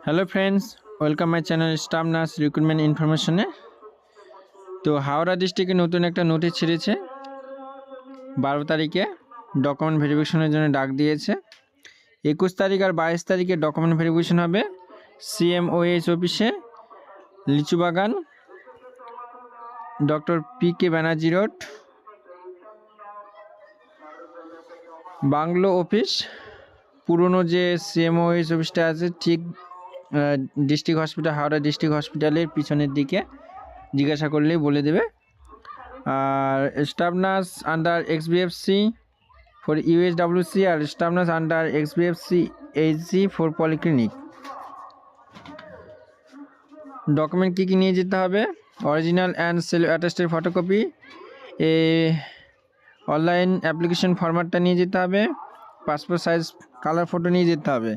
Hello friends, welcome my channel staff nurse recruitment ইনফরমেশনে। তো হাওড়া ডিস্ট্রিক্টে নতুন একটা নোটিশ ছেড়েছে। 12 তারিখে ডকুমেন্ট ভেরিফিকেশনের জন্য ডাক দিয়েছে। 21 তারিখ আর 22 তারিখে ডকুমেন্ট ভেরিফিকেশন হবে CMOH অফিসে, Lichubagan, doctor PK Banerjee road, bungalow office. পুরনো যে CMOH অফিসটা আছে ঠিক ডিস্ট্রিক্ট হসপিটাল, হাওড়া ডিস্ট্রিক্ট হসপিটালের পিছনের দিকে, জিজ্ঞাসা করলেই বলে দেবে। আর staff nurse under XBFC for USWC আর staff nurse under XBFC HG for polyclinic. Document কী কী নিয়ে যেতে হবে? Original and self attested photocopy, online application ফরম্যাটটা নিয়ে যেতে হবে, পাসপোর্ট সাইজ কালার ফটো নিয়ে যেতে হবে।